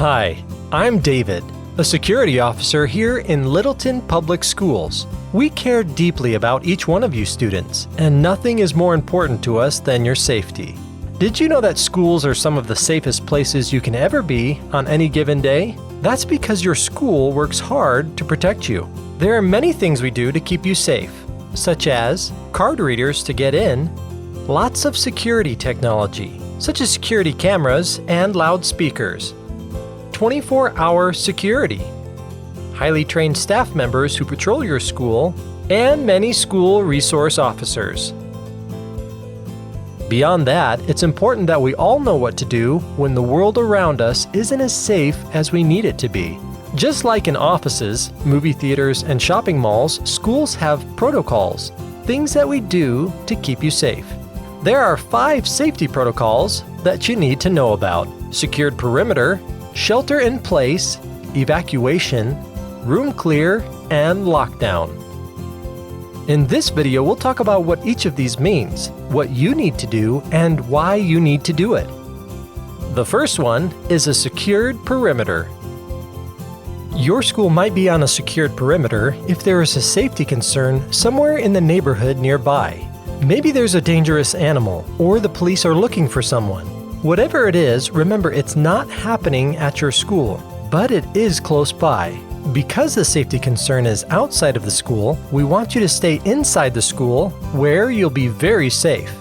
Hi, I'm David, a security officer here in Littleton Public Schools. We care deeply about each one of you students, and nothing is more important to us than your safety. Did you know that schools are some of the safest places you can ever be on any given day? That's because your school works hard to protect you. There are many things we do to keep you safe, such as card readers to get in, lots of security technology, such as security cameras and loudspeakers, 24-hour security, highly trained staff members who patrol your school, and many school resource officers. Beyond that, it's important that we all know what to do when the world around us isn't as safe as we need it to be. Just like in offices, movie theaters, and shopping malls, schools have protocols, things that we do to keep you safe. There are 5 safety protocols that you need to know about: secured perimeter, shelter in place, evacuation, room clear, and lockdown. In this video, we'll talk about what each of these means, what you need to do, and why you need to do it. The first one is a secured perimeter. Your school might be on a secured perimeter if there is a safety concern somewhere in the neighborhood nearby. Maybe there's a dangerous animal, or the police are looking for someone. Whatever it is, remember it's not happening at your school, but it is close by. Because the safety concern is outside of the school, we want you to stay inside the school where you'll be very safe.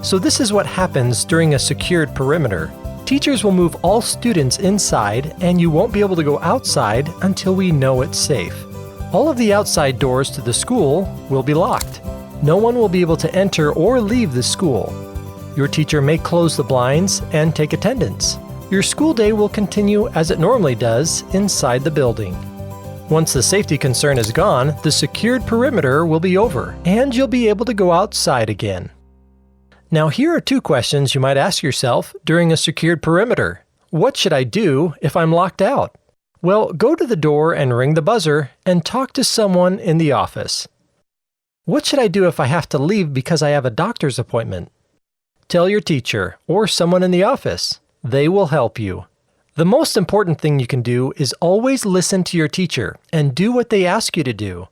So this is what happens during a secured perimeter. Teachers will move all students inside, and you won't be able to go outside until we know it's safe. All of the outside doors to the school will be locked. No one will be able to enter or leave the school. Your teacher may close the blinds and take attendance. Your school day will continue as it normally does inside the building. Once the safety concern is gone, the secured perimeter will be over, and you'll be able to go outside again. Now here are 2 questions you might ask yourself during a secured perimeter. What should I do if I'm locked out? Well, go to the door and ring the buzzer and talk to someone in the office. What should I do if I have to leave because I have a doctor's appointment? Tell your teacher or someone in the office. They will help you. The most important thing you can do is always listen to your teacher and do what they ask you to do.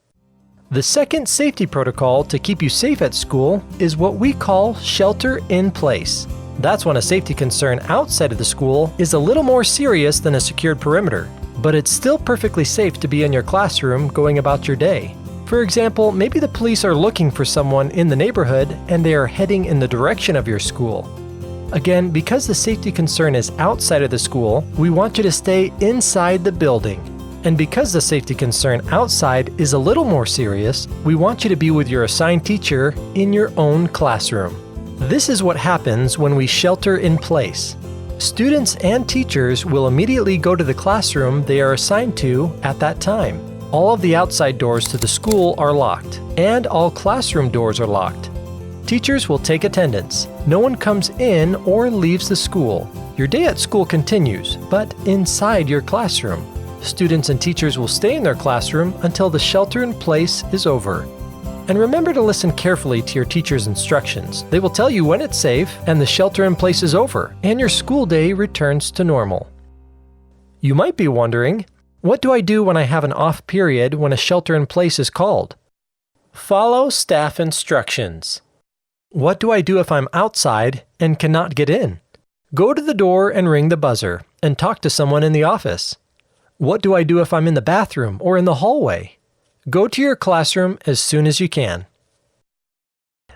The second safety protocol to keep you safe at school is what we call shelter in place. That's when a safety concern outside of the school is a little more serious than a secured perimeter, but it's still perfectly safe to be in your classroom going about your day. For example, maybe the police are looking for someone in the neighborhood and they are heading in the direction of your school. Again, because the safety concern is outside of the school, we want you to stay inside the building. And because the safety concern outside is a little more serious, we want you to be with your assigned teacher in your own classroom. This is what happens when we shelter in place. Students and teachers will immediately go to the classroom they are assigned to at that time. All of the outside doors to the school are locked, and all classroom doors are locked. Teachers will take attendance. No one comes in or leaves the school. Your day at school continues, but inside your classroom. Students and teachers will stay in their classroom until the shelter in place is over. And remember to listen carefully to your teacher's instructions. They will tell you when it's safe and the shelter in place is over, and your school day returns to normal. You might be wondering, what do I do when I have an off period when a shelter in place is called? Follow staff instructions. What do I do if I'm outside and cannot get in? Go to the door and ring the buzzer and talk to someone in the office. What do I do if I'm in the bathroom or in the hallway? Go to your classroom as soon as you can.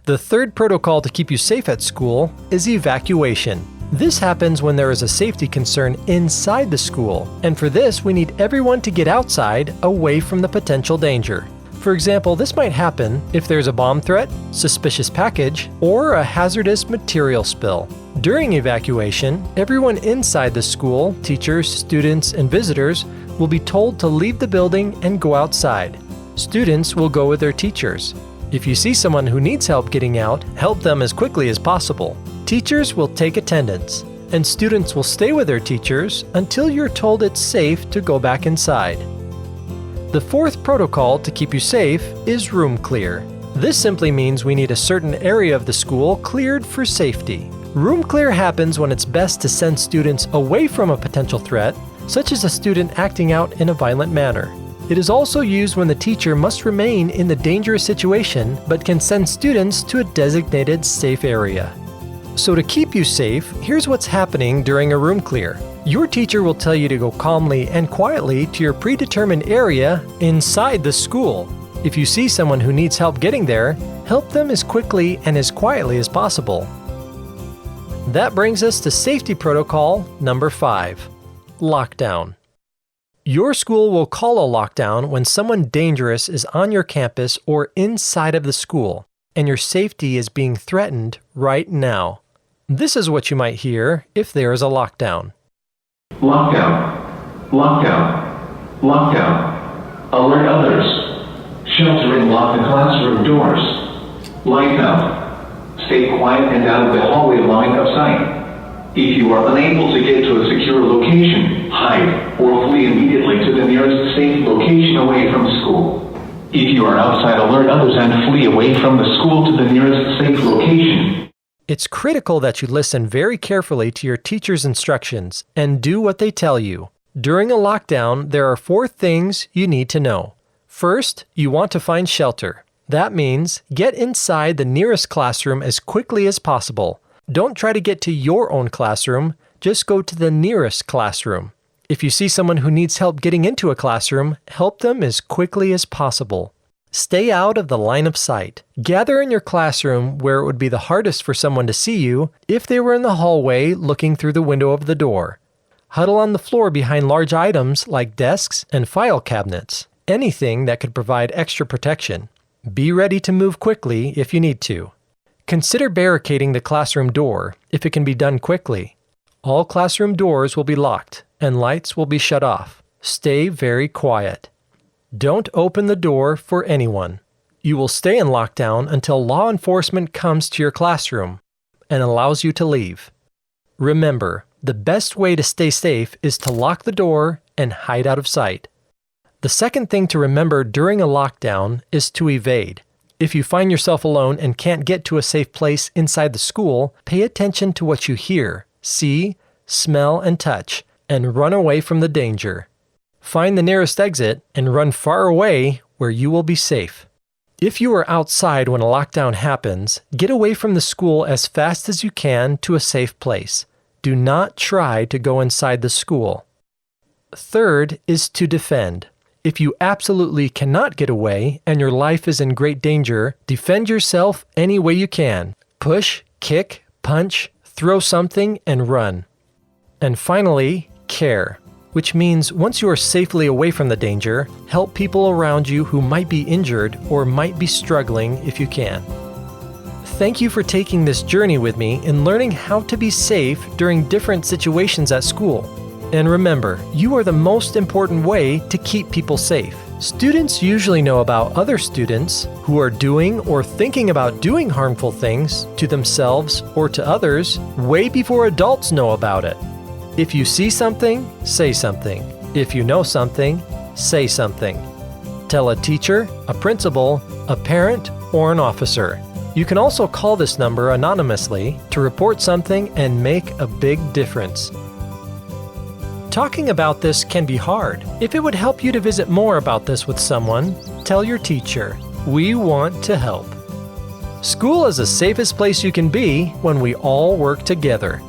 The third protocol to keep you safe at school is evacuation. This happens when there is a safety concern inside the school, and for this we need everyone to get outside away from the potential danger. For example, this might happen if there's a bomb threat, suspicious package, or a hazardous material spill. During evacuation, everyone inside the school, teachers, students, and visitors, will be told to leave the building and go outside. Students will go with their teachers. If you see someone who needs help getting out, help them as quickly as possible. Teachers will take attendance, and students will stay with their teachers until you're told it's safe to go back inside. The fourth protocol to keep you safe is room clear. This simply means we need a certain area of the school cleared for safety. Room clear happens when it's best to send students away from a potential threat such as a student acting out in a violent manner. It is also used when the teacher must remain in the dangerous situation but can send students to a designated safe area. So to keep you safe, here's what's happening during a room clear. Your teacher will tell you to go calmly and quietly to your predetermined area inside the school. If you see someone who needs help getting there, help them as quickly and as quietly as possible. That brings us to safety protocol number 5, lockdown. Your school will call a lockdown when someone dangerous is on your campus or inside of the school, and your safety is being threatened right now. This is what you might hear if there is a lockdown. Lockdown. Lockdown. Lockdown. Alert others. Shelter and lock the classroom doors. Lights out. Stay quiet and out of the hallway line of sight. If you are unable to get to a secure location, hide or flee immediately to the nearest safe location away from school. If you are outside, alert others and flee away from the school to the nearest safe location. It's critical that you listen very carefully to your teacher's instructions and do what they tell you. During a lockdown, there are 4 things you need to know. First, you want to find shelter. That means get inside the nearest classroom as quickly as possible. Don't try to get to your own classroom, just go to the nearest classroom. If you see someone who needs help getting into a classroom, help them as quickly as possible. Stay out of the line of sight. Gather in your classroom where it would be the hardest for someone to see you if they were in the hallway looking through the window of the door. Huddle on the floor behind large items like desks and file cabinets, anything that could provide extra protection. Be ready to move quickly if you need to. Consider barricading the classroom door if it can be done quickly. All classroom doors will be locked and lights will be shut off. Stay very quiet. Don't open the door for anyone. You will stay in lockdown until law enforcement comes to your classroom and allows you to leave. Remember, the best way to stay safe is to lock the door and hide out of sight. The second thing to remember during a lockdown is to evade. If you find yourself alone and can't get to a safe place inside the school, pay attention to what you hear, see, smell, and touch, and run away from the danger. Find the nearest exit and run far away where you will be safe. If you are outside when a lockdown happens, get away from the school as fast as you can to a safe place. Do not try to go inside the school. Third is to defend. If you absolutely cannot get away and your life is in great danger, defend yourself any way you can. Push, kick, punch, throw something, and run. And finally, care, which means once you are safely away from the danger, help people around you who might be injured or might be struggling if you can. Thank you for taking this journey with me in learning how to be safe during different situations at school. And remember, you are the most important way to keep people safe. Students usually know about other students who are doing or thinking about doing harmful things to themselves or to others way before adults know about it. If you see something, say something. If you know something, say something. Tell a teacher, a principal, a parent, or an officer. You can also call this number anonymously to report something and make a big difference. Talking about this can be hard. If it would help you to visit more about this with someone, tell your teacher. We want to help. School is the safest place you can be when we all work together.